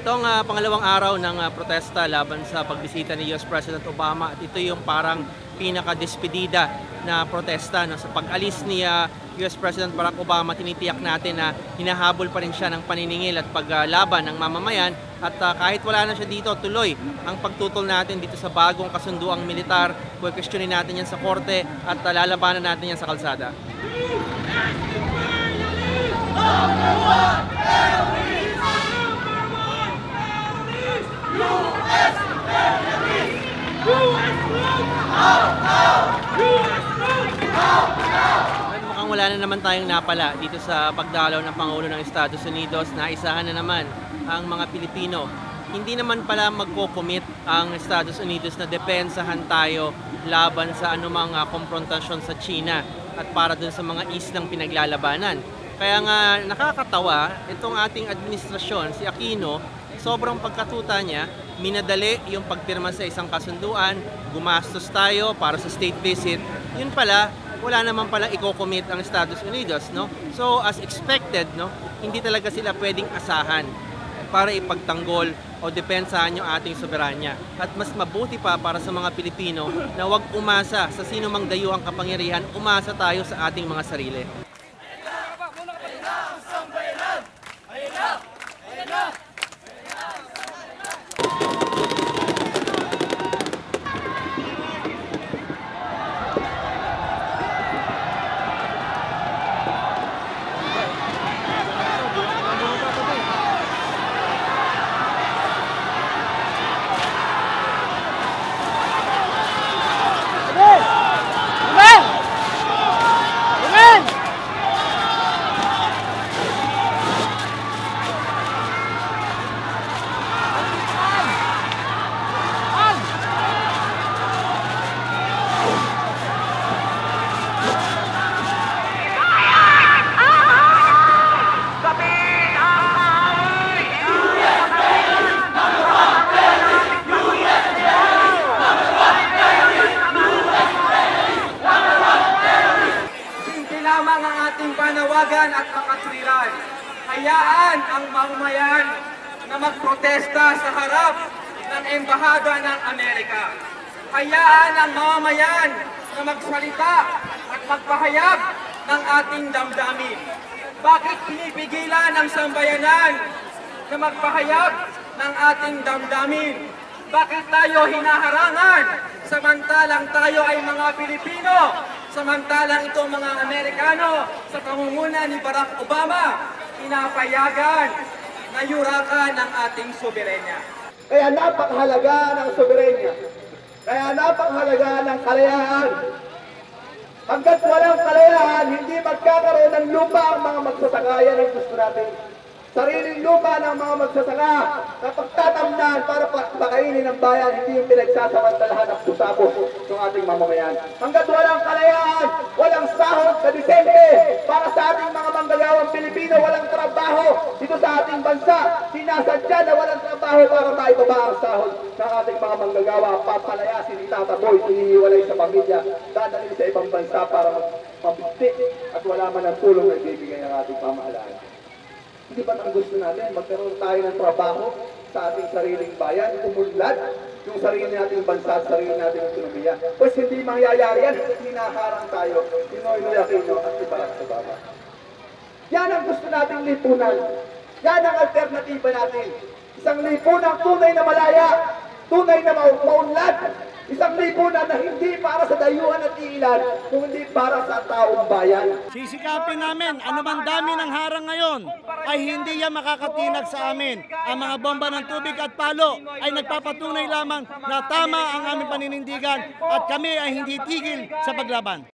Ito ang pangalawang araw ng protesta laban sa pagbisita ni US President Obama at ito yung parang pinaka-despedida na protesta. No? Sa pag-alis ni US President Barack Obama, tinitiyak natin na hinahabol pa rin siya ng paniningil at paglaban ng mamamayan at kahit wala na siya dito, tuloy ang pagtutol natin dito sa bagong kasunduang militar. Kwestiyonin natin yan sa korte at lalabanan natin yan sa kalsada. Mukhang wala na naman tayong napala dito sa pagdalaw ng Pangulo ng Estados Unidos. Naisahan na naman ang mga Pilipino. Hindi naman pala magko-commit ang Estados Unidos na depensahan tayo laban sa anumang komprontasyon sa China at para dun sa mga islang pinaglalabanan. Kaya nga nakakatawa itong ating administrasyon, si Aquino, sobrang pagkatuta niya, minadali yung pagpirma sa isang kasunduan, gumastos tayo para sa state visit. Yun pala, wala naman palang i-commit ang Estados Unidos, no? So as expected, no, hindi talaga sila pwedeng asahan para ipagtanggol o depensahan yung ating soberanya. At mas mabuti pa para sa mga Pilipino na huwag umasa sa sino mang dayuhang kapangyarihan, umasa tayo sa ating mga sarili. Panawagan at makatwiran. Hayaan ang mamamayan na magprotesta sa harap ng Embahada ng Amerika. Hayaan ang mamamayan na magsalita at magpahayag ng ating damdamin. Bakit pinipigilan ng sambayanan na magpahayag ng ating damdamin? Bakit tayo hinaharangan samantalang tayo ay mga Pilipino? Samantalang itong mga Amerikano sa pangunguna ni Barack Obama, pinapayagan na yurakan ng ating soberenya. Kaya napakahalaga ng soberenya. Kaya napakahalaga ng kalayaan. Hanggat walang kalayaan, hindi magkakaroon ng lupa ang mga magsasaka. Yan ang gusto natin. Sariling lupa ng mga magsasaka na pagtatamnan para pakainin ng bayan, hindi yung pinagsasamantalahan ng pusabos ng ating mamamayan. Hanggat walang kalayaan, walang sahod na disente para sa ating mga manggagawang Pilipino, walang trabaho dito sa ating bansa. Sinasadya na walang trabaho para maibaba ang sahod ng ating mga manggagawa. Papalayasin, itataboy, inihiwalay sa pamilya, dadalhin sa ibang bansa para mabigti at wala man ang tulong na ibibigay ng ating pamahalaan. Hindi ba ang gusto natin? Magkaroon tayo ng trabaho sa ating sariling bayan, umunlad yung sarili nating bansa at sarili nating ekonomiya. Pues hindi mangyayari yan, hinaharang tayo, Noynoy Aquino at si Barack Obama. Yan ang gusto nating lipunan. Yan ang alternatiba natin. Isang lipunan tunay na malaya, tunay na maunlad. Isang lipunan na hindi para sa dayuhan at iilan, kundi para sa taong bayan. Sisikapin namin, anuman dami ng harang ngayon, ay hindi yan makakatinag sa amin. Ang mga bomba ng tubig at palo ay nagpapatunay lamang na tama ang aming paninindigan at kami ay hindi tigil sa paglaban.